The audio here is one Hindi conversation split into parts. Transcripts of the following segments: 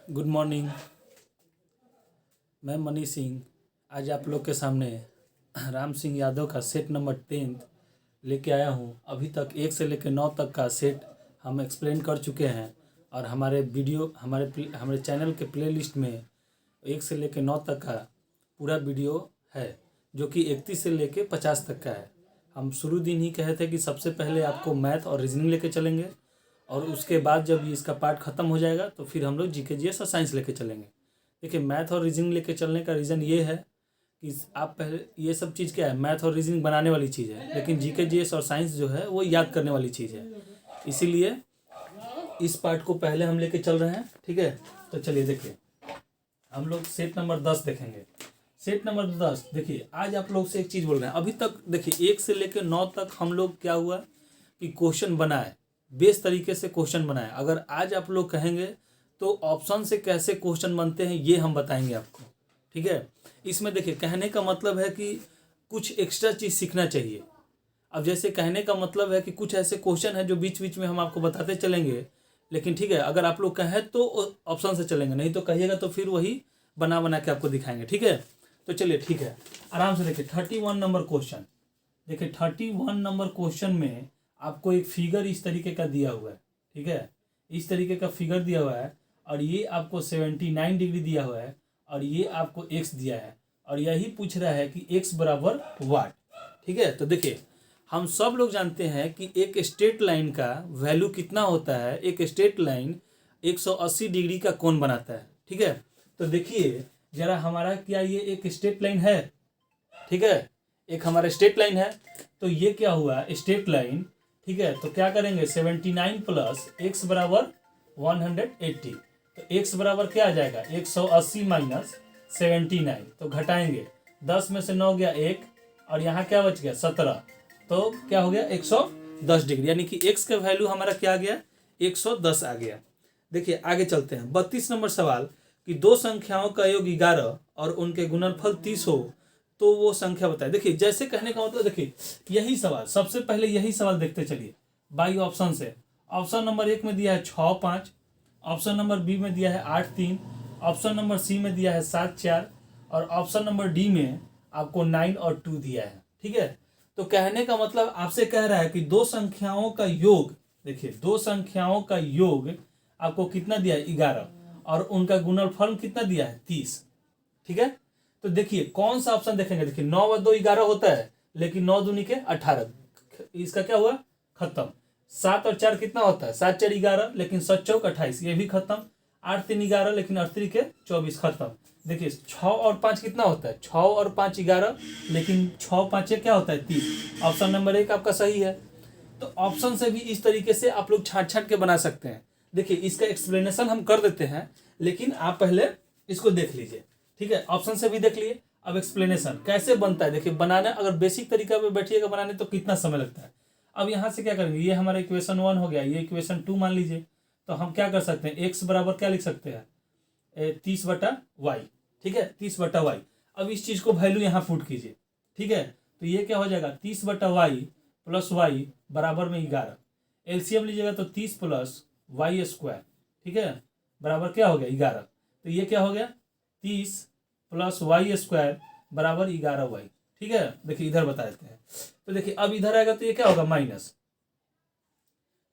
Good morning. मैं मनी सिंह आज आप लोग के सामने राम सिंह यादव का सेट नंबर 10 लेके आया हूँ। अभी तक 1 से लेकर 9 तक का सेट हम एक्सप्लेन कर चुके हैं और हमारे वीडियो हमारे चैनल के प्लेलिस्ट में 1 से लेकर 9 तक का पूरा वीडियो है, जो कि 31 से लेकर 50 तक का है। हम शुरू दिन ही कहे थे कि सबसे पहले आपको मैथ और रीजनिंग लेके चलेंगे और उसके बाद जब इसका पार्ट ख़त्म हो जाएगा तो फिर हम लोग जीके जीएस और साइंस लेके चलेंगे। देखिए, मैथ और रीजनिंग लेके चलने का रीज़न ये है कि आप पहले ये सब चीज़ क्या है, मैथ और रीजनिंग बनाने वाली चीज़ है, लेकिन जीके जीएस और साइंस जो है वो याद करने वाली चीज़ है। इसीलिए इस पार्ट को पहले हम लेके चल रहे हैं। ठीक है, तो चलिए देखिए, हम लोग सेट नंबर 10 देखेंगे। सेट नंबर 10 देखिए, आज आप लोग से एक चीज़ बोल रहे हैं। अभी तक देखिए 1 से लेकर 9 तक हम लोग क्या हुआ कि क्वेश्चन बनाए, बेस तरीके से क्वेश्चन बनाए। अगर आज आप लोग कहेंगे तो ऑप्शन से कैसे क्वेश्चन बनते हैं ये हम बताएंगे आपको। ठीक है, इसमें देखिए कहने का मतलब है कि कुछ एक्स्ट्रा चीज़ सीखना चाहिए। अब जैसे कहने का मतलब है कि कुछ ऐसे क्वेश्चन है जो बीच बीच में हम आपको बताते चलेंगे, लेकिन ठीक है, अगर आप लोग कहें तो ऑप्शन से चलेंगे, नहीं तो कहिएगा तो फिर वही बना बना के आपको दिखाएंगे। ठीक है, तो चलिए ठीक है, आराम से देखिए 31 नंबर क्वेश्चन। देखिए 31 नंबर क्वेश्चन में आपको एक फिगर इस तरीके का दिया हुआ है। ठीक है, इस तरीके का फिगर दिया हुआ है और ये आपको 79 डिग्री दिया हुआ है और ये आपको x दिया है और यही पूछ रहा है कि x बराबर वाट। ठीक है, तो देखिए हम सब लोग जानते हैं कि एक स्ट्रेट लाइन का वैल्यू कितना होता है। एक स्ट्रेट लाइन 180 डिग्री का कोण बनाता है। ठीक है, तो देखिए जरा हमारा क्या ये एक स्ट्रेट लाइन है। ठीक है, एक हमारा स्ट्रेट लाइन है, तो ये क्या हुआ स्ट्रेट लाइन। ठीक है, तो क्या करेंगे 79 प्लस x बराबर 180, तो x बराबर क्या आ जाएगा 180 माइनस 79, तो घटाएंगे 10 में से 9 गया 1 और यहाँ क्या बच गया 17, तो क्या हो गया 110 डिग्री, यानी कि x का वैल्यू हमारा क्या आ गया 110 आ गया। देखिए आगे चलते हैं। 32 नंबर सवाल कि दो संख्याओं का योग 11 और उनके गुणनफल 30 हो तो वो संख्या बताए। देखिए जैसे कहने का मतलब, देखिए यही सवाल, सबसे पहले यही सवाल देखते चलिए बाई ऑप्शन से। ऑप्शन नंबर 1 में दिया है 6 5, ऑप्शन नंबर बी में दिया है 8 3, ऑप्शन नंबर सी में दिया है 7 4 और ऑप्शन नंबर डी में आपको 9 और 2 दिया है। ठीक है, तो कहने का मतलब आपसे कह रहा है कि दो संख्याओं का योग, देखिए दो संख्याओं का योग आपको कितना दिया है 11 और उनका गुणनफल कितना दिया है 30। ठीक है, तो देखिए कौन सा ऑप्शन देखेंगे। देखिए 9 व 2 11 होता है, लेकिन 9 दूनी के 18, इसका क्या हुआ खत्म। 7 और 4 कितना होता है 7 4 11, लेकिन 7 चौक 28, ये भी खत्म। 8 3 11, लेकिन 8 3 के 24 खत्म। देखिए 6 और 5 कितना होता है 6 और 5 11, लेकिन 6 5 क्या होता है 30। ऑप्शन नंबर 1 आपका सही है। तो ऑप्शन से भी इस तरीके से आप लोग छांट छांट के बना सकते हैं। देखिए इसका एक्सप्लेनेशन हम कर देते हैं, लेकिन आप पहले इसको देख लीजिए। ठीक है, ऑप्शन से भी देख लिए, अब एक्सप्लेनेशन कैसे बनता है। देखिए बनाना, अगर बेसिक तरीका पे बैठिएगा बनाने तो कितना समय लगता है। अब यहाँ से क्या करेंगे, ये हमारा इक्वेशन 1 हो गया, ये इक्वेशन 2 मान लीजिए, तो हम क्या कर सकते हैं एक्स बराबर क्या लिख सकते हैं 30 बटा वाई। ठीक है, 30 बटा वाई। अब इस चीज को वैल्यू यहाँ पुट कीजिए। ठीक है, तो ये क्या हो जाएगा 30 बटा वाई प्लस वाई बराबर में 11। एलसीएम लीजिएगा तो 30 प्लस वाई स्क्वायर, ठीक है, बराबर क्या हो गया 11। तो ये क्या हो गया 30 प्लस वाई स्क्वायर बराबर 11 वाई। ठीक है, देखिए इधर बता देते हैं। तो देखिए अब इधर आएगा तो ये क्या होगा माइनस,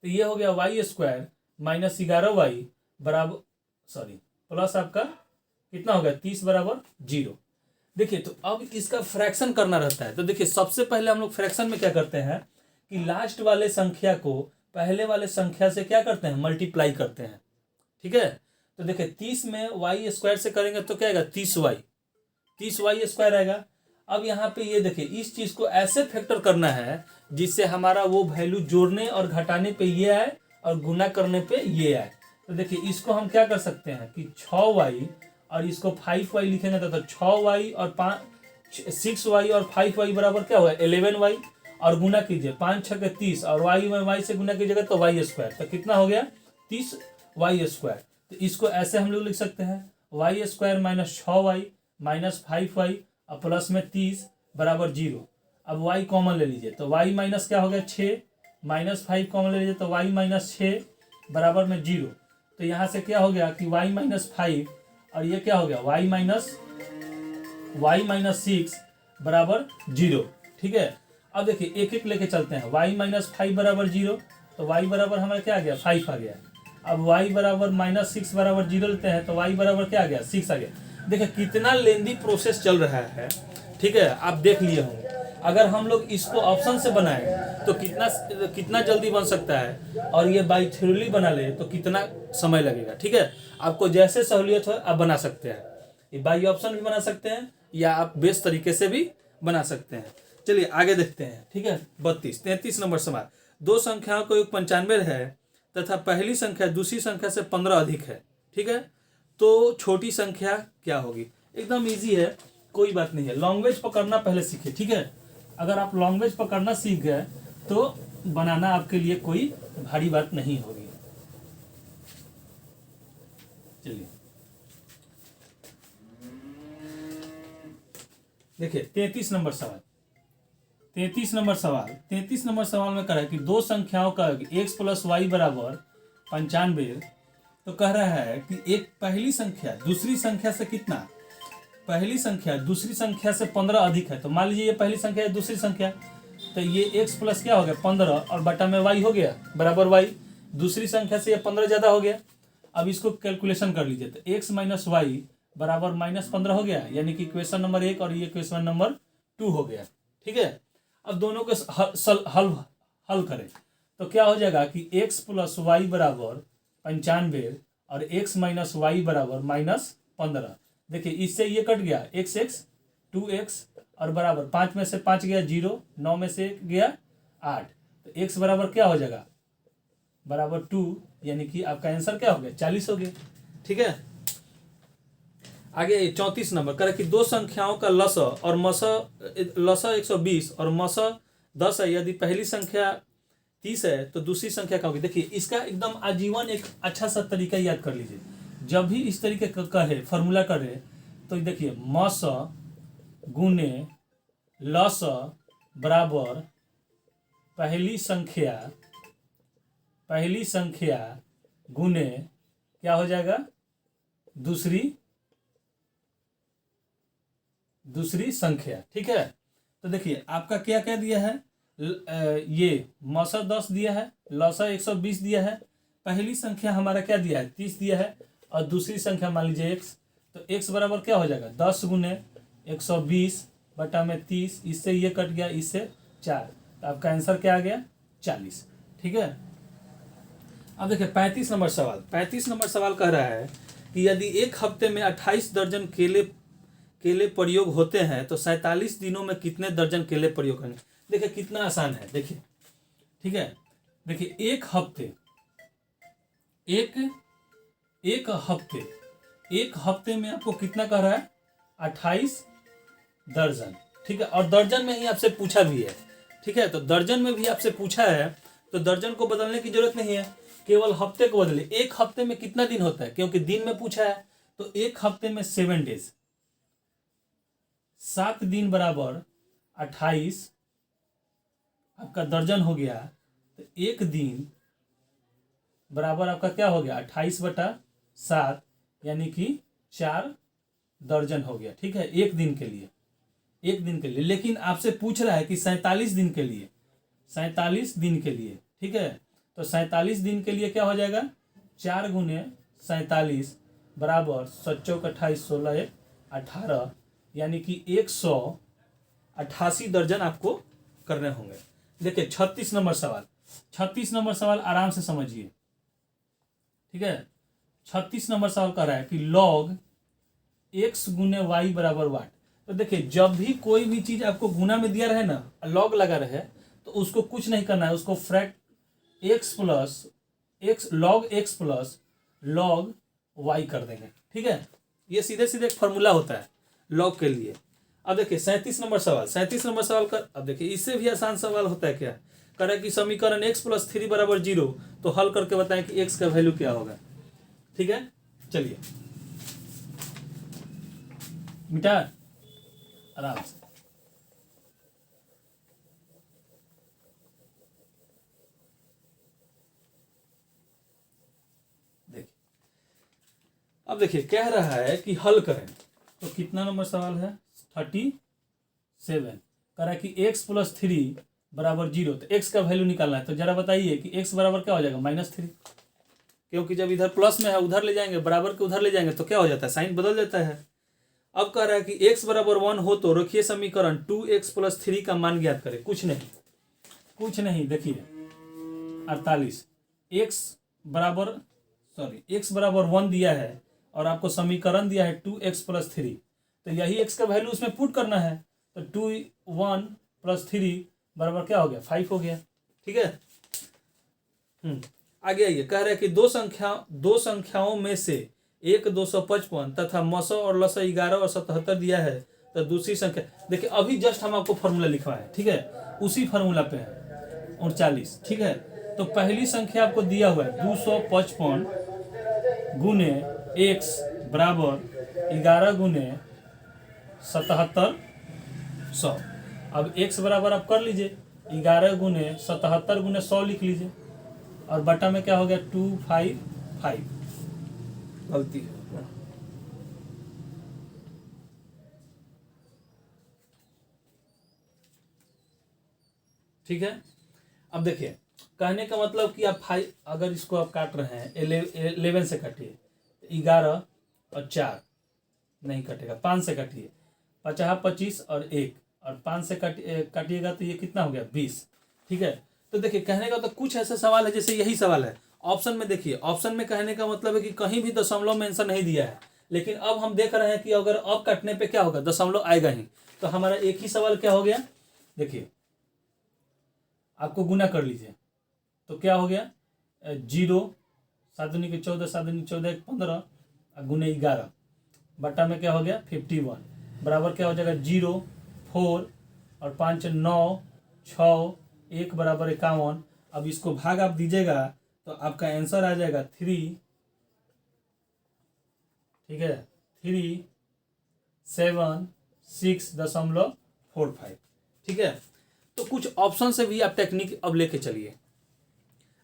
तो ये हो गया वाई स्क्वायर माइनस 11 वाई बराबर प्लस आपका कितना हो गया 30 बराबर 0। देखिए तो अब इसका फ्रैक्शन करना रहता है। तो देखिए सबसे पहले हम लोग फ्रैक्शन में क्या करते हैं कि लास्ट वाले संख्या को पहले वाले संख्या से क्या करते हैं मल्टीप्लाई करते हैं। ठीक है, तो देखिए 30 में वाई स्क्वायर से करेंगे तो क्या आएगा 30 वाई स्क्वायर आएगा। अब यहाँ पे ये देखिए इस चीज को ऐसे फैक्टर करना है जिससे हमारा वो वैल्यू जोड़ने और घटाने पे ये आए और गुना करने पे ये आए। तो देखिए इसको हम क्या कर सकते हैं कि 6y और इसको 5y लिखेंगे तो 6y और 6y और 5y बराबर क्या हुआ 11y, और गुना कीजिए 5 6 के 30 और y में y से गुना कीजिएगा तो वाई स्क्वायर, तो कितना हो गया 30 वाई स्क्वायर। तो इसको ऐसे हम लोग लिख सकते हैं Y square minus 6y minus 5y और प्लस में 30 बराबर 0। अब y कॉमन ले लीजिए तो y माइनस क्या हो गया 6 माइनस 5 कॉमन ले लीजिए तो y माइनस 6 बराबर में 0। तो यहाँ से क्या हो गया कि y माइनस 5 और ये क्या हो गया y माइनस 6 बराबर 0। ठीक है, अब देखिए एक एक लेके चलते हैं। y माइनस 5 बराबर 0, तो y बराबर हमारा क्या आ गया 5 आ गया। अब y बराबर माइनस 6 बराबर 0 लेते हैं तो y बराबर क्या आ गया 6 आ गया। देखिए कितना लेंदी प्रोसेस चल रहा है। ठीक है, आप देख लिए होंगे। अगर हम लोग इसको ऑप्शन से बनाए तो कितना जल्दी बन सकता है, और ये बाई थ्योरी बना ले तो कितना समय लगेगा। ठीक है, आपको जैसे सहूलियत हो आप बना सकते हैं। ये बाई ऑप्शन भी बना सकते हैं या आप बेस्ट तरीके से भी बना सकते हैं। चलिए आगे देखते हैं। ठीक है, 33 नंबर सवाल। दो संख्याओं का योग 95 है तथा पहली संख्या दूसरी संख्या से 15 अधिक है। ठीक है, तो छोटी संख्या क्या होगी। एकदम इजी है, कोई बात नहीं है। लॉन्ग्वेज पकड़ना पहले सीखे। ठीक है, अगर आप लॉन्ग्वेज पकड़ना सीख गए तो बनाना आपके लिए कोई भारी बात नहीं होगी। चलिए देखिए 33 नंबर सवाल। 33 नंबर सवाल में कह रहा है कि दो संख्याओं का x प्लस वाई बराबर 95। तो कह रहा है कि एक पहली संख्या दूसरी संख्या से कितना, पहली संख्या दूसरी संख्या से 15 अधिक है। तो मान लीजिए ये पहली संख्या है दूसरी संख्या, तो ये x प्लस क्या हो गया 15 और बटा में y हो गया बराबर y। दूसरी संख्या से ये 15 ज्यादा हो गया। अब इसको कैलकुलेशन कर लीजिए तो x माइनस वाई बराबर माइनस 15 हो गया, यानी कि क्वेश्चन नंबर 1 और ये क्वेश्चन नंबर 2 हो गया। ठीक है, अब दोनों को हल करें तो क्या हो जाएगा कि x प्लस वाई बराबर 95 और x माइनस वाई बराबर माइनस 15। देखिए इससे ये कट गया x 2x और बराबर 5 में से 5 गया 0, 9 में से 1 गया 8, तो x बराबर क्या हो जाएगा बराबर 2, यानी कि आपका आंसर क्या हो गया 40 हो गया। ठीक है, आगे 34 नंबर कह रहा कि दो संख्याओं का लसा और मसा, लसा 120 और मसा 10 है। यदि पहली संख्या 30 है तो दूसरी संख्या क्या होगी। देखिए इसका एकदम आजीवन एक अच्छा सा तरीका याद कर लीजिए। जब भी इस तरीके का कहे फॉर्मूला करे तो देखिए मस गुने लस बराबर पहली संख्या गुने क्या हो जाएगा दूसरी संख्या। ठीक है, तो देखिए आपका क्या क्या दिया है, ये मौसा 10 दिया है, लौसा 120 दिया है, पहली संख्या हमारा क्या दिया है 30 दिया है, और दूसरी संख्या मान लीजिए x। तो x बराबर क्या हो जाएगा 10 गुने 120 बटा में 30, इससे ये कट गया, इससे 4, तो आपका आंसर क्या आ गया 40। ठीक है, अब देखिए 35 नंबर सवाल कह रहा है कि यदि एक हफ्ते में 28 दर्जन केले प्रयोग होते हैं तो 47 दिनों में कितने दर्जन केले प्रयोग करेंगे। देखिए कितना आसान है, देखिए। ठीक है, देखिए एक हफ्ते में आपको कितना कह रहा है 28 दर्जन। ठीक है, और दर्जन में ही आपसे पूछा भी है। ठीक है, तो दर्जन में भी आपसे पूछा है तो दर्जन को बदलने की जरूरत नहीं है, केवल हफ्ते को बदले। एक हफ्ते में कितना दिन होता है, क्योंकि दिन में पूछा है, तो एक हफ्ते में 7 डेज, 7 दिन बराबर 28 आपका दर्जन हो गया। तो एक दिन बराबर आपका क्या हो गया 28 बटा 7, यानी कि 4 दर्जन हो गया। ठीक है, एक दिन के लिए। लेकिन आपसे पूछ रहा है कि 47 दिन के लिए, 47 दिन के लिए। ठीक है, तो 47 दिन के लिए क्या हो जाएगा 4 गुने 47 बराबर 7 चौक 28 16 18, यानी कि 188 दर्जन आपको करने होंगे। देखिए 36 नंबर सवाल आराम से समझिए। ठीक है, 36 नंबर सवाल कह रहा है कि log x गुने y बराबर वाट। तो देखिए जब भी कोई भी चीज आपको गुना में दिया रहे ना, log लगा रहे, तो उसको कुछ नहीं करना है, उसको फ्रैक्ट log x plus log y कर देंगे। ठीक है, ये सीधे एक फॉर्मूला होता है log के लिए। अब देखिए 37 नंबर सवाल कर, अब देखिए इससे भी आसान सवाल होता है। क्या कह रहा है कि समीकरण x प्लस 3 बराबर 0, तो हल करके बताएं कि x का वैल्यू क्या होगा। ठीक है, चलिए मिटा आराम से। देखिए अब देखिए कह रहा है कि हल करें, तो कितना नंबर सवाल है 37। कह रहा है कि x + 3 = 0, तो x का वैल्यू निकालना है। तो जरा बताइए कि x बराबर क्या हो जाएगा -3, क्योंकि जब इधर प्लस में है उधर ले जाएंगे, बराबर के उधर ले जाएंगे तो क्या हो जाता है, साइन बदल जाता है। अब कह रहा है कि x = 1 हो तो रेखीय समीकरण 2x + 3 का मान ज्ञात करें। कुछ नहीं, देखिए 48, x = 1 दिया है और आपको समीकरण दिया है 2x + 3, तो यही x का वैल्यू उसमें पुट करना है। तो 2 1 + 3 बराबर क्या हो गया, 5 हो गया। ठीक है। आगे आइए, कह रहे हैं कि दो संख्याओं में से एक 255 तथा मसौ और लसौ 11 और 77 दिया है, तो दूसरी संख्या देखिए, अभी जस्ट हम आपको फॉर्मूला लिखवाए, ठीक है, उसी फॉर्मूला पे है 39। ठीक है, तो पहली संख्या आपको दिया हुआ है 255 गुने x = 11 गुने 77 100। अब x बराबर आप कर लीजिए 11 गुने 77 गुने 100 लिख लीजिए, और बटा में क्या हो गया 255, गलती है। ठीक है। अब देखिए कहने का मतलब कि आप 5, अगर इसको आप काट रहे हैं 11 से काटिए, 11 और 4 नहीं कटेगा, 5 से काटिए, 50 25 और 1 और 5 से काटिएगा तो ये कितना हो गया 20। ठीक है। तो देखिए कहने का तो कुछ ऐसा सवाल है जैसे यही सवाल है ऑप्शन में। देखिए ऑप्शन में कहने का मतलब है कि कहीं भी दशमलव में आंसर नहीं दिया है, लेकिन अब हम देख रहे हैं कि अगर अब काटने पे क्या होगा, दशमलव आएगा ही। तो हमारा एक ही सवाल क्या हो गया, देखिए आपको गुना कर लीजिए, तो क्या हो गया 0 7 दूनी के 14 7 दूनी 14 1 15 गुने 11 बटा में क्या हो गया 51 बराबर क्या हो जाएगा 0 4 और 5 9 6 1 बराबर 51। अब इसको भाग आप दीजिएगा तो आपका आंसर आ जाएगा 3, ठीक है 3766.45। ठीक है। तो कुछ ऑप्शन से भी आप टेक्निक अब लेके चलिए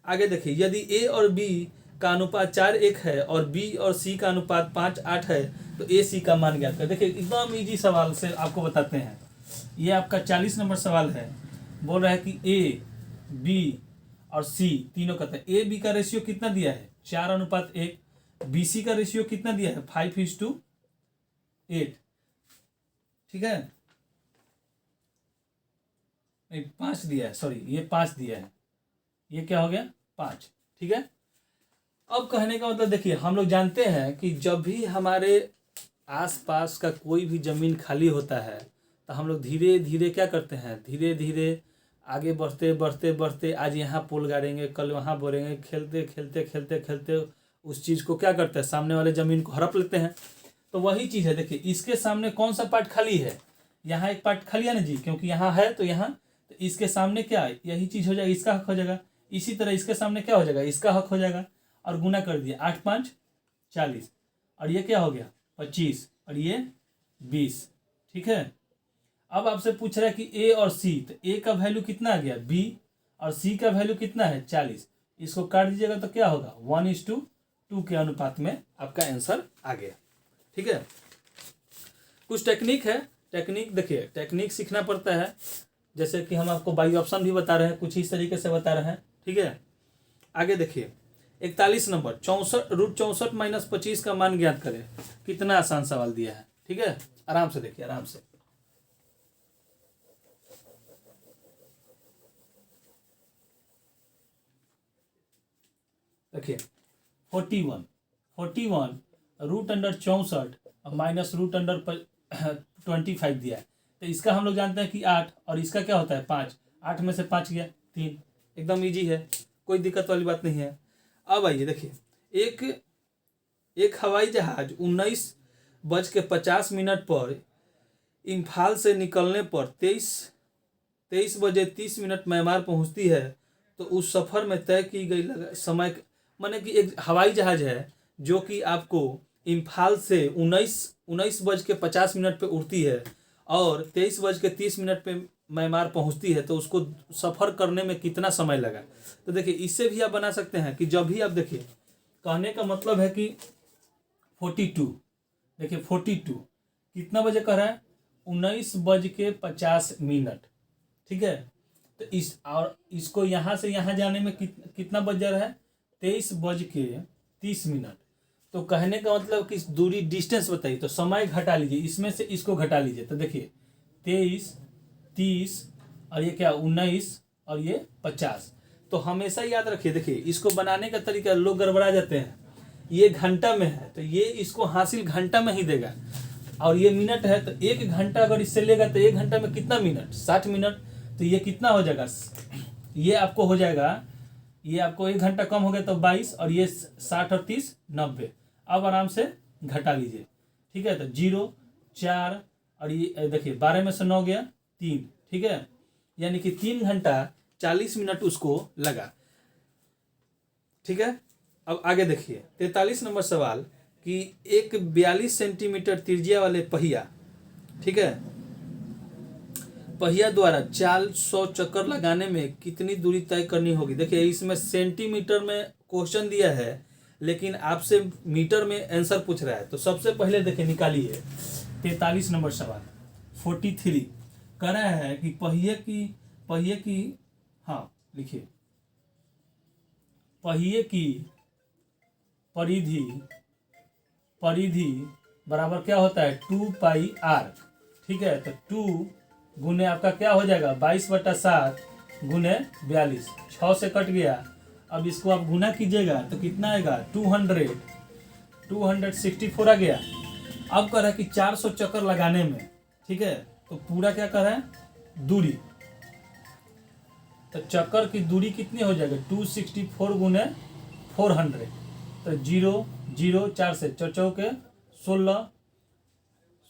आगे। देखिए यदि ए और बी का अनुपात 4:1 है और बी और सी का अनुपात 5:8 है, तो ए सी का मान ज्ञात करें। देखिए एकदम इजी सवाल से आपको बताते हैं। ये आपका 40 नंबर सवाल है। बोल रहा है कि ए बी और सी तीनों कहते हैं। ए बी का रेशियो कितना दिया है 4:1, बी सी का रेशियो कितना दिया है 5:8। ठीक है, नहीं 5 दिया है, सॉरी ये 5 दिया है, ये क्या हो गया 5। ठीक है। अब कहने का मतलब देखिए हम लोग जानते हैं कि जब भी हमारे आसपास का कोई भी ज़मीन खाली होता है तो हम लोग धीरे धीरे क्या करते हैं, धीरे धीरे आगे बढ़ते बढ़ते बढ़ते आज यहाँ पुल गाड़ेंगे, कल वहाँ बोरेंगे, खेलते खेलते खेलते खेलते उस चीज़ को क्या करते हैं, सामने वाले ज़मीन को हड़प लेते हैं। तो वही चीज़ है। देखिए इसके सामने कौन सा पार्ट खाली है, यहाँ एक पार्ट खाली है ना जी, क्योंकि यहाँ है तो यहाँ, तो इसके सामने क्या है, यही चीज़ हो जाएगा, इसका हक हो जाएगा। इसी तरह इसके सामने क्या हो जाएगा, इसका हक हो जाएगा। और गुना कर दिया 8 5 40 और ये क्या हो गया 25 और ये 20। ठीक है। अब आपसे पूछ रहा है कि ए और सी, तो ए का वैल्यू कितना आ गया बी और सी का वैल्यू कितना है 40। इसको काट दीजिएगा तो क्या होगा 1:2 के अनुपात में आपका आंसर आ गया। ठीक है। कुछ टेक्निक है, टेक्निक देखिए टेक्निक सीखना पड़ता है, जैसे कि हम आपको बाई ऑप्शन भी बता रहे हैं, कुछ इस तरीके से बता रहे हैं। ठीक है। आगे देखिए 41 नंबर 64 √ 25 का मान ज्ञात करें। कितना आसान सवाल दिया है। ठीक है, आराम से देखिए, आराम से। देखिए 41 √64 -√25 दिया है। तो इसका हम लोग जानते हैं कि 8 और इसका क्या होता है 5। 8 में से 5 गया 3, एकदम इजी है, कोई दिक्कत वाली बात नहीं है। अब आइए देखिए एक हवाई जहाज 19:50 पर इम्फाल से निकलने पर 23 बजे 30 मिनट म्यांमार पहुंचती है, तो उस सफ़र में तय की गई समय, माने कि एक हवाई जहाज है जो कि आपको इम्फाल से 19:50 पे उड़ती है और 23:30 पे म्यांमार पहुंचती है, तो उसको सफ़र करने में कितना समय लगा। तो देखिए इससे भी आप बना सकते हैं कि जब भी आप देखिए कहने का मतलब है कि 42। देखिए 42 कितना बजे कह रहा है, 19:50। ठीक है, तो इसको यहाँ से यहाँ जाने में कितना बज जा रहा है, 23:30। तो कहने का मतलब कि दूरी डिस्टेंस बताइए, तो समय घटा लीजिए, इसमें से इसको घटा लीजिए। तो देखिए 23, 30 और ये क्या 19 और ये 50। तो हमेशा याद रखिए, देखिए इसको बनाने का तरीका लोग गड़बड़ा जाते हैं। ये घंटा में है तो ये इसको हासिल घंटा में ही देगा, और ये मिनट है तो 1 घंटा अगर इससे लेगा तो 1 घंटा में कितना मिनट, 60 मिनट। तो ये कितना हो जाएगा, ये आपको हो जाएगा, ये आपको 1 घंटा कम हो गया तो 22, और ये 60 और 30 90। अब आराम से घटा लीजिए। ठीक है, तो 0, 4 और ये देखिए 12 में से 9 गया 3। ठीक है, यानी कि 3 घंटा 40 मिनट उसको लगा। ठीक है, अब आगे देखिए 43 नंबर सवाल कि एक 42 सेंटीमीटर त्रिज्या वाले पहिया, ठीक है, पहिया द्वारा 400 चक्कर लगाने में कितनी दूरी तय करनी होगी। देखिए इसमें सेंटीमीटर में क्वेश्चन दिया है, लेकिन आपसे मीटर में आंसर पूछ रहा है। तो सबसे पहले देखिए निकालिए 43 नंबर सवाल 43 कह रहा है कि पहिए की हाँ लिखिए, पहिए की परिधि बराबर क्या होता है 2πr। ठीक है, तो 2 गुने आपका क्या हो जाएगा 22/7 गुने 42, 6 से कट गया। अब इसको आप गुना कीजिएगा तो कितना आएगा 264 आ गया। अब कह रहा है कि 400 चक्कर लगाने में, ठीक है, तो पूरा क्या कर रहा है दूरी, तो चक्कर की दूरी कितनी हो जाएगा 264 गुने 400। तो 0 0 4 से चौचौके 16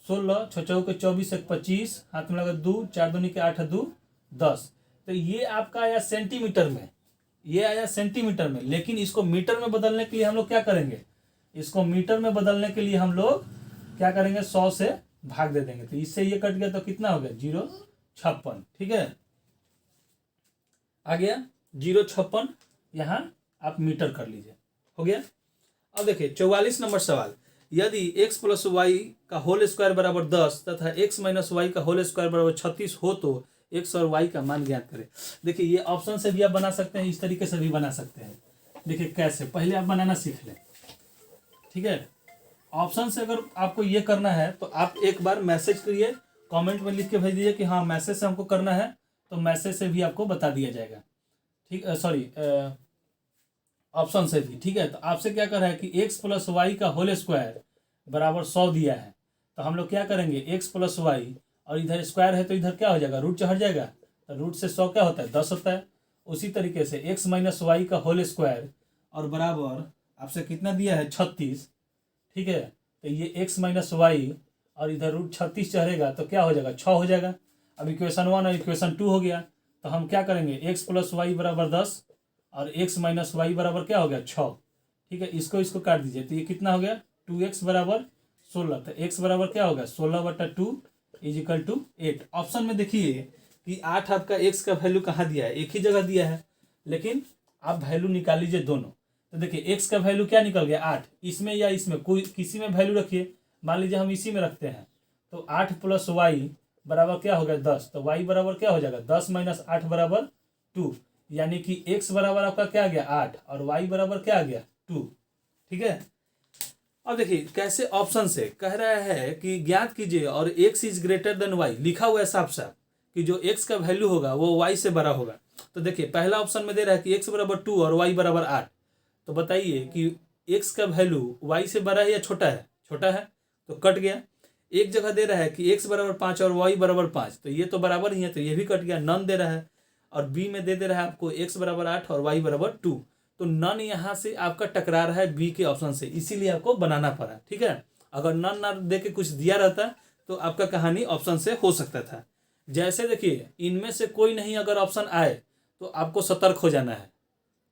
16 छचौके 24 1 25, हाथ में लगा 2 4 दूनी के 8 2 10। तो ये आपका आया सेंटीमीटर में, ये आया सेंटीमीटर में। लेकिन इसको मीटर में बदलने के लिए हम लोग क्या करेंगे, इसको मीटर में बदलने के लिए हम लोग क्या करेंगे 100 से भाग दे देंगे। तो इससे ये कट गया तो कितना हो गया 0.56। ठीक है, आ गया 0.56, यहाँ आप मीटर कर लीजिए, हो गया। अब देखिए 44 नंबर सवाल, यदि x + y का होल स्क्वायर बराबर 10 तथा x - y का होल स्क्वायर बराबर 36 हो तो x और y का मान ज्ञात करें। देखिए ये ऑप्शन से भी आप बना सकते हैं, इस तरीके से भी बना सकते हैं। देखिए कैसे, पहले आप बनाना सीख लें। ठीक है, ऑप्शन से अगर आपको ये करना है तो आप एक बार मैसेज करिए, कमेंट में लिख के भेज दीजिए कि हाँ मैसेज से हमको करना है, तो मैसेज से भी आपको बता दिया जाएगा। ठीक, सॉरी ऑप्शन से भी। ठीक है, तो आपसे क्या कर रहा है कि x + y का होल स्क्वायर बराबर 100 दिया है, तो हम लोग क्या करेंगे x + y, और इधर स्क्वायर है तो इधर क्या हो जाएगा रूट चढ़ जाएगा, तो रूट से 100 क्या होता है 10 होता है। उसी तरीके से x - y का होल स्क्वायर और बराबर आपसे कितना दिया है 36। ठीक है, तो ये x - y और इधर रूट 36 चढ़ेगा तो क्या हो जाएगा 6 हो जाएगा। अब इक्वेशन 1 और इक्वेशन 2 हो गया, तो हम क्या करेंगे x + y बराबर 10 और x - y बराबर क्या हो गया 6। ठीक है, इसको काट दीजिए, तो ये कितना हो गया 2x बराबर 16। तो x बराबर क्या होगा 16/2 = 8। ऑप्शन में देखिए कि 8 आपका x का वैल्यू कहाँ दिया है, एक ही जगह दिया है, लेकिन आप वैल्यू निकाल लीजिए दोनों। तो देखिए x का वैल्यू क्या निकल गया 8, इसमें या इसमें कोई किसी में वैल्यू रखिए। मान लीजिए हम इसी में रखते हैं, तो 8 + y बराबर क्या हो गया 10, तो y बराबर क्या हो जाएगा 10 - 8 बराबर 2, यानी कि x बराबर आपका क्या आ गया 8 और y बराबर क्या आ गया 2। ठीक है, अब देखिए कैसे ऑप्शन से कह रहा है कि ज्ञात कीजिए और x > y, लिखा हुआ है साफ साफ कि जो x का वैल्यू होगा वो y से बड़ा होगा। तो देखिए पहला ऑप्शन में दे रहा है कि x बराबर 2 और y बराबर 8। तो बताइए कि x का वैल्यू y से बड़ा है या छोटा है, छोटा है, तो कट गया। एक जगह दे रहा है कि x बराबर 5 और y बराबर 5, तो ये तो बराबर ही है, तो ये भी कट गया, नन दे रहा है। और बी में दे रहा है आपको x बराबर 8 और y बराबर 2, तो नन यहाँ से आपका टकरा रहा है बी के ऑप्शन से, इसीलिए आपको बनाना पड़ा। ठीक है, अगर नन ना दे के कुछ दिया रहता तो आपका कहानी ऑप्शन से हो सकता था। जैसे देखिए इनमें से कोई नहीं अगर ऑप्शन आए तो आपको सतर्क हो जाना है।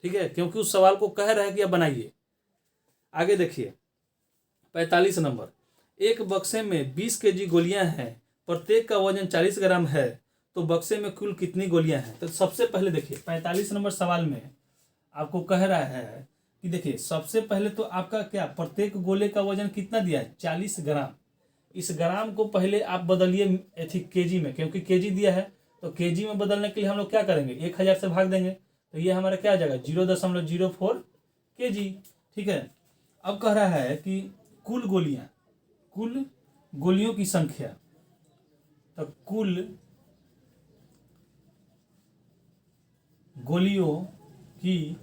ठीक है, क्योंकि उस सवाल को कह रहा है कि आप बनाइए। आगे देखिए 45 नंबर, एक बक्से में 20 kg गोलियां हैं, प्रत्येक का वजन 40 ग्राम है, तो बक्से में कुल कितनी गोलियां हैं। तो सबसे पहले देखिए 45 नंबर सवाल में आपको कह रहा है कि देखिए सबसे पहले तो आपका क्या प्रत्येक गोले का वजन कितना दिया है 40 ग्राम। इस ग्राम को पहले आप बदलिए एथी केजी में, क्योंकि केजी दिया है तो केजी में बदलने के लिए हम लोग क्या करेंगे 1000 से भाग देंगे, तो ये हमारा क्या आ जाएगा 0.04 केजी। ठीक है, अब कह रहा है कि कुल गोलियों की संख्या, तो कुल गोलियों की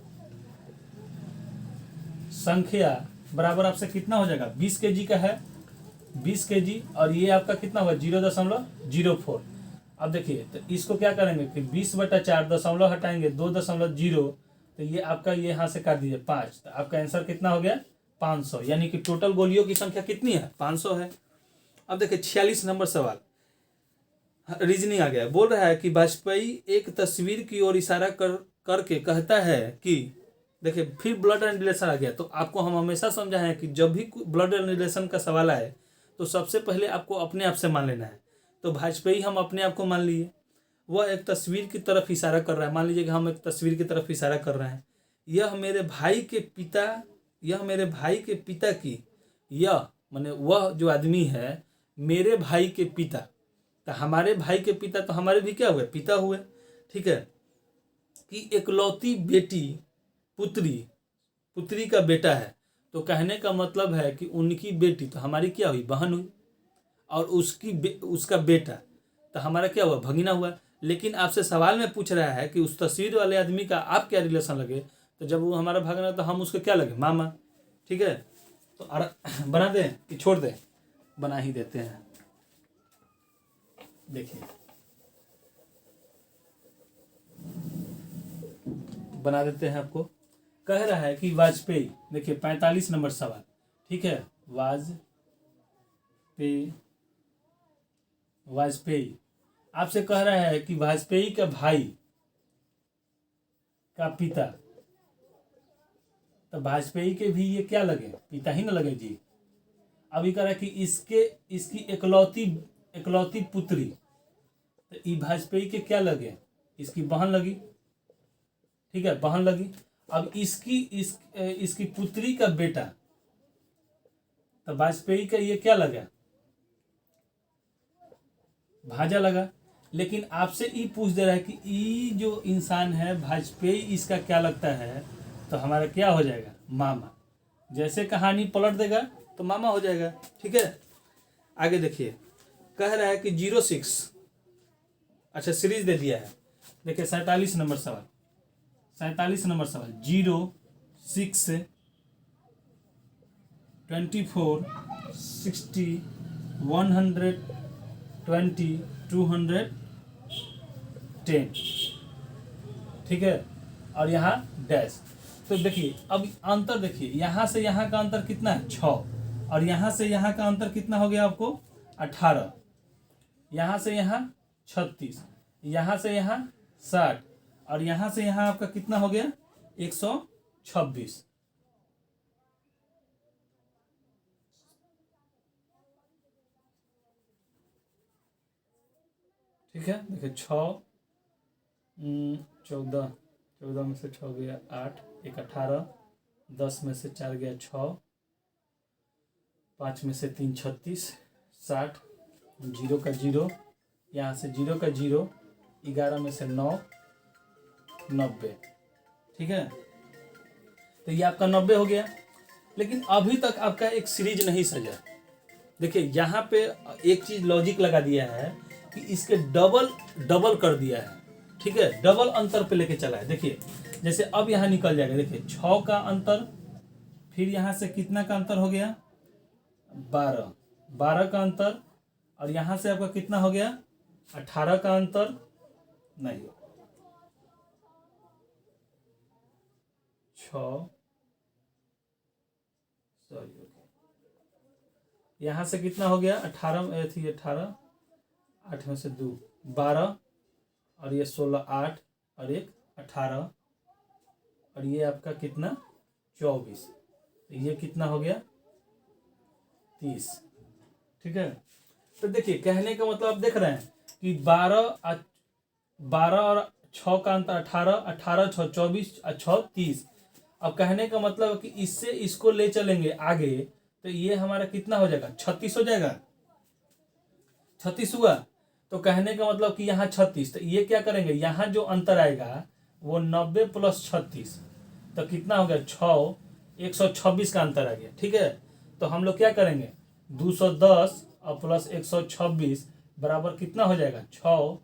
संख्या बराबर आपसे कितना हो जाएगा 20 केजी का है 20 केजी, और ये आपका कितना होगा 0.04। अब देखिए तो इसको क्या करेंगे कि 20/4 दशमलव हटाएंगे 2.0, तो ये आपका ये यहाँ से काट दीजिए 5, तो आपका आंसर कितना हो गया 500, यानी कि टोटल गोलियों की संख्या कितनी है 500 है। अब देखिए 46 नंबर सवाल, रीजनिंग आ गया। बोल रहा है कि वाजपेयी एक तस्वीर की ओर इशारा करके कहता है कि, देखिए फिर ब्लड एंड रिलेशन आ गया। तो आपको हम हमेशा समझाए हैं कि जब भी ब्लड एंड रिलेशन का सवाल आए तो सबसे पहले आपको अपने आप से मान लेना है। तो वाजपेयी हम अपने आप को मान लिए, वह एक तस्वीर की तरफ इशारा कर रहा है। मान लीजिए कि हम एक तस्वीर की तरफ इशारा कर रहे हैं, यह मेरे भाई के पिता की, यह माने वह जो आदमी है मेरे भाई के पिता, तो हमारे भाई के पिता तो हमारे भी क्या हुए पिता हुए। ठीक है, कि एकलौती बेटी पुत्री का बेटा है, तो कहने का मतलब है कि उनकी बेटी तो हमारी क्या हुई बहन हुई, और उसका बेटा तो हमारा क्या हुआ भगिना हुआ। लेकिन आपसे सवाल में पूछ रहा है कि उस तस्वीर वाले आदमी का आप क्या रिलेशन लगे, तो जब वो हमारा भगना तो हम उसके क्या लगे मामा। ठीक है, तो बना दें कि छोड़ दें, बना ही देते हैं। देखिए बना देते हैं। आपको कह रहा है कि वाजपेयी, देखिए 45 नंबर सवाल, ठीक है, वाजपेयी आपसे कह रहा है कि वाजपेयी का भाई का पिता, तो वाजपेयी के भी ये क्या लगे पिता ही ना लगे जी। अभी कह रहा है कि इसकी इकलौती पुत्री, तो ये वाजपेयी के क्या लगे इसकी बहन लगी। ठीक है, बहन लगी। अब इसकी पुत्री का बेटा, तो वाजपेयी का ये क्या लगा भांजा लगा। लेकिन आपसे ये पूछ दे रहा है कि ये जो इंसान है वाजपेयी इसका क्या लगता है, तो हमारा क्या हो जाएगा मामा। जैसे कहानी पलट देगा तो मामा हो जाएगा। ठीक है, आगे देखिए कह रहा है कि 06, अच्छा सीरीज दे दिया है। देखिए 47 नंबर सवाल 06 24 60 120 210। ठीक है, और यहाँ डैश। तो देखिए अब अंतर देखिए, यहाँ से यहाँ का अंतर कितना है 6, और यहाँ से यहाँ का अंतर कितना हो गया आपको 18, यहाँ से यहाँ 36, यहाँ से यहाँ 60, और यहाँ से यहाँ आपका कितना हो गया 126। ठीक है, देखिए 6 14 में से 6 गया 8, 1 18, 10 में से 4 गया 6, 5 में से 3 36, 60, 0 का 0, यहाँ से 0 का 0, 11 में से 9 90। ठीक है, तो ये आपका 90 हो गया। लेकिन अभी तक आपका एक सीरीज नहीं सजा। देखिए यहाँ पे एक चीज लॉजिक लगा दिया है कि इसके डबल कर दिया है। ठीक है, डबल अंतर पे लेके चला है। देखिए जैसे अब यहाँ निकल जाएगा, देखिए 6 का अंतर, फिर यहाँ से कितना का अंतर हो गया 12 का अंतर, और यहाँ से आपका कितना हो गया 18 का अंतर, नहीं 6 सॉरी, यहाँ से कितना हो गया 18 8 में से 2 12, और ये 16 8, और एक 18, और ये आपका कितना 24, तो ये कितना हो गया 30। ठीक है, तो देखिए कहने का मतलब आप देख रहे हैं कि 12 और 6 का अंतर 18, 18 6 24 और 6 30, अब कहने का मतलब है कि इससे इसको ले चलेंगे आगे, तो ये हमारा कितना हो जाएगा, 36 हो जाएगा, 36 हुआ। तो कहने का मतलब कि यहाँ 36, तो ये क्या करेंगे, यहाँ जो अंतर आएगा वो 90 प्लस 36, तो कितना हो गया 6, 126 का अंतर आ गया। ठीक है, तो हम लोग क्या करेंगे, 210 और प्लस 126 बराबर कितना हो जाएगा 6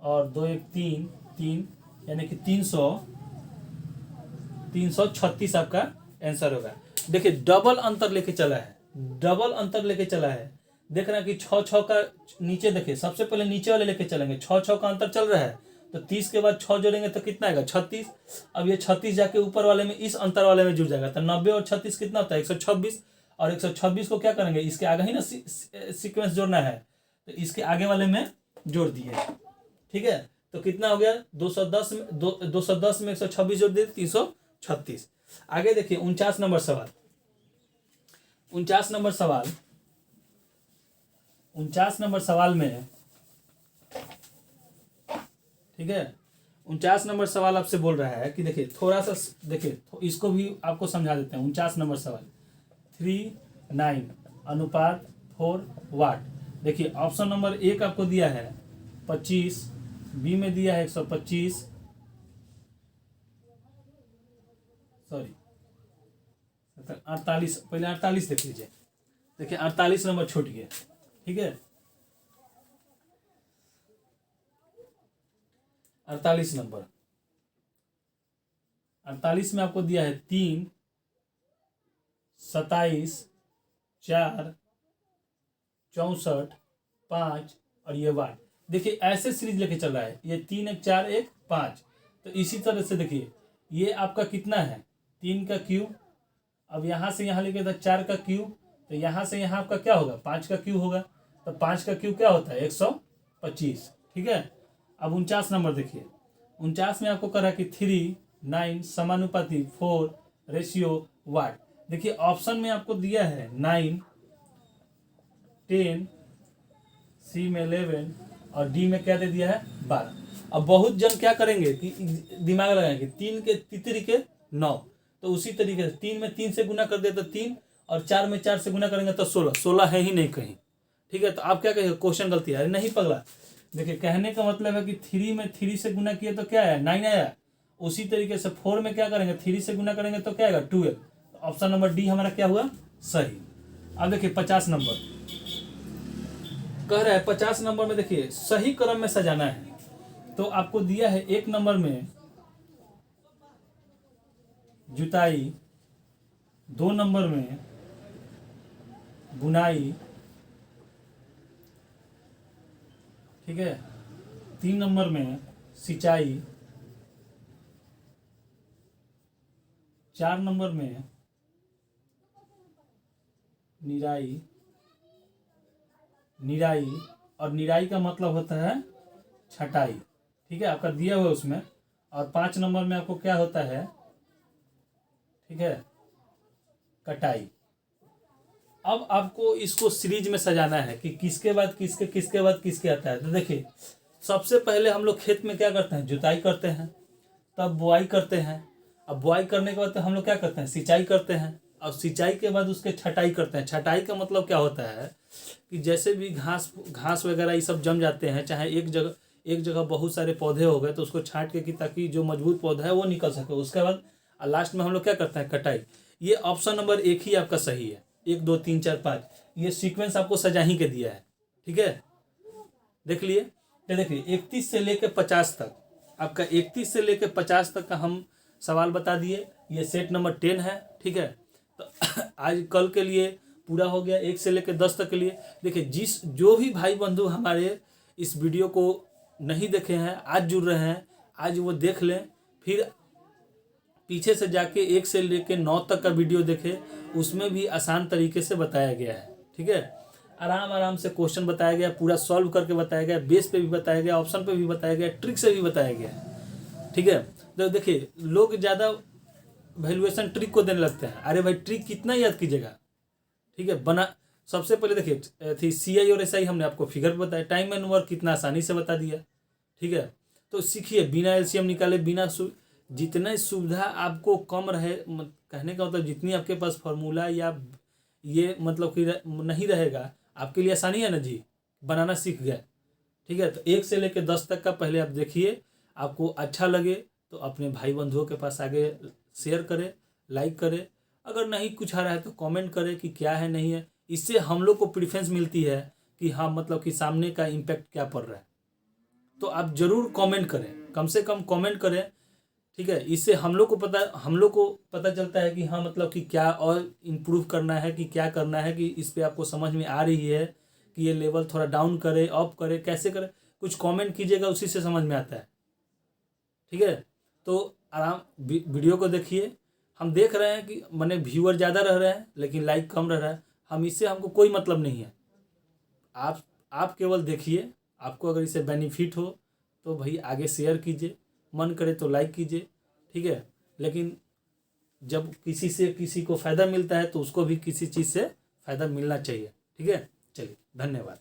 और 2 1 3 3, यानी कि 336 आपका आंसर होगा। देखिए डबल अंतर लेके चला है, डबल अंतर लेके चला है। देख रहे हैं कि 6 का नीचे, देखिए सबसे पहले नीचे वाले लेके चलेंगे, 6 का अंतर चल रहा है, तो 30 के बाद 6 जोड़ेंगे तो कितना आएगा 36। अब ये 36 जाके ऊपर वाले में इस अंतर वाले में जुड़ जाएगा, तो 90 और 36 कितना होता है 126, और 126 को क्या करेंगे, इसके आगे ही ना सीक्वेंस जोड़ना है, तो इसके आगे वाले में जोड़ दिए। ठीक है, तो कितना हो गया 210 में 210 में 126 जोड़ दिए 336। आगे देखिए 49 नंबर सवाल, 49 नंबर सवाल, 49 नंबर सवाल में, ठीक है 49 नंबर सवाल आपसे बोल रहा है कि देखिए थोड़ा सा, देखिए इसको भी आपको समझा देते हैं। 49 नंबर सवाल 3:9 अनुपात 4 वाट। देखिए ऑप्शन नंबर 1 आपको दिया है 25, बी में दिया है 125, सॉरी 48, पहले 48 देख लीजिए। देखिए 48 नंबर छूट गया। ठीक है 48 नंबर, 48 में आपको दिया है 3, 27, 4, 64, 5 और ये वाट। देखिए ऐसे सीरीज लेके चल रहा है, ये 3 1 4 1 5, तो इसी तरह से देखिए ये आपका कितना है 3 का क्यूब, अब यहाँ से यहाँ लेके था 4 का क्यूब, तो यहाँ से यहाँ आपका क्या होगा 5 का क्यूब होगा, तो 5 का क्यूब क्या होता है 125। ठीक है, अब 49 नंबर देखिए, 49 में आपको करा कि 3 9 समानुपाती 4 रेशियो वाट। देखिए ऑप्शन में आपको दिया है 9 10, सी में 11 और डी में क्या दे दिया है 12। अब बहुत जन क्या करेंगे कि दिमाग लगाएंगे, 3 के तितरी के 9, तो उसी तरीके से 3 में 3 से गुना कर दे तो 3, और 4 में 4 से गुना करेंगे तो 16, 16 है ही नहीं कहीं। ठीक है, तो आप क्या कहेंगे क्वेश्चन गलती है, अरे नहीं पगला। देखिए कहने का मतलब है कि 3 में 3 से गुना किया तो क्या आया 9 आया, उसी तरीके से 4 में क्या करेंगे 3 से गुना करेंगे तो क्या आएगा 12। ऑप्शन नंबर डी हमारा क्या हुआ सही। अब देखिए 50 नंबर कह रहा है, 50 नंबर में देखिए सही क्रम में सजाना है, तो आपको दिया है 1 नंबर में जुताई, 2 नंबर में बुनाई, ठीक है 3 नंबर में सिंचाई, 4 नंबर में निराई, निराई और निराई का मतलब होता है छटाई। ठीक है, आपका दिया हुआ उसमें, और 5 नंबर में आपको क्या होता है, ठीक है कटाई। अब आपको इसको सीरीज में सजाना है कि किसके बाद किसके, किसके बाद किसके आता है। तो देखिए सबसे पहले हम लोग खेत में क्या करते हैं जुताई करते हैं, तब बुआई करते हैं, अब बुआई करने के बाद तो हम लोग क्या करते हैं सिंचाई करते हैं, अब सिंचाई के बाद उसके छटाई करते हैं। छटाई का मतलब क्या होता है कि जैसे भी घास घास वगैरह ये सब जम जाते हैं, चाहे एक जगह बहुत सारे पौधे हो गए तो उसको छांट के कि ताकि जो मजबूत पौधा है वो निकल सके, उसके बाद लास्ट में हम लोग क्या करते हैं कटाई। ये ऑप्शन नंबर 1 ही आपका सही है, 1 2 3 4 5 ये सीक्वेंस आपको सजा ही के दिया है। ठीक है देख लिए, तो देखिए 31 से लेकर 50 तक, आपका 31 से लेकर 50 तक का हम सवाल बता दिए। ये सेट नंबर 10 है। ठीक है, तो आज कल के लिए पूरा हो गया, 1 से लेकर 10 तक के लिए। देखिए जो भी भाई बंधु हमारे इस वीडियो को नहीं देखे हैं, आज जुड़ रहे हैं, आज वो देख लें, फिर पीछे से जाके 1 से लेकर 9 तक का वीडियो देखें, उसमें भी आसान तरीके से बताया गया है। ठीक है, आराम आराम से क्वेश्चन बताया गया, पूरा सॉल्व करके बताया गया, बेस पे भी बताया गया, ऑप्शन पे भी बताया गया, ट्रिक से भी बताया गया। ठीक है, तो देखिए लोग ज़्यादा वैल्यूएशन ट्रिक को देने लगते हैं, अरे भाई ट्रिक कितना याद कीजिएगा। ठीक है, बना सबसे पहले देखिए थी CI और SI हमने आपको फिगर पे बताया, टाइम एंड वर्क कितना आसानी से बता दिया। ठीक है, तो सीखिए बिना LCM निकाले, बिना जितना सुविधा आपको कम रहे, कहने का मतलब जितनी आपके पास फार्मूला या ये मतलब कि नहीं रहेगा, आपके लिए आसानी है ना जी, बनाना सीख गए। ठीक है, तो 1 से लेकर 10 तक का पहले आप देखिए, आपको अच्छा लगे तो अपने भाई बंधुओं के पास आगे शेयर करें, लाइक करें। अगर नहीं कुछ आ रहा है तो कमेंट करें कि क्या है नहीं है। इससे हम लोग को प्रेफरेंस मिलती है कि हाँ मतलब कि सामने का इम्पैक्ट क्या पड़ रहा है। तो आप ज़रूर कमेंट करें, कम से कम कमेंट करें। ठीक है, इससे हम लोग को पता चलता है कि हाँ मतलब कि क्या और इम्प्रूव करना है, कि क्या करना है, कि इस पे आपको समझ में आ रही है कि ये लेवल थोड़ा डाउन करे, अप करे, कैसे करे। कुछ कमेंट कीजिएगा, उसी से समझ में आता है। ठीक है, तो आराम वीडियो को देखिए। हम देख रहे हैं कि माने व्यूअर ज़्यादा रह रहे हैं लेकिन लाइक कम रह रहा है, हमको कोई मतलब नहीं है। आप केवल देखिए, आपको अगर इससे बेनिफिट हो तो भाई आगे शेयर कीजिए, मन करे तो लाइक कीजिए। ठीक है, लेकिन जब किसी को फ़ायदा मिलता है तो उसको भी किसी चीज़ से फ़ायदा मिलना चाहिए। ठीक है, चलिए, धन्यवाद।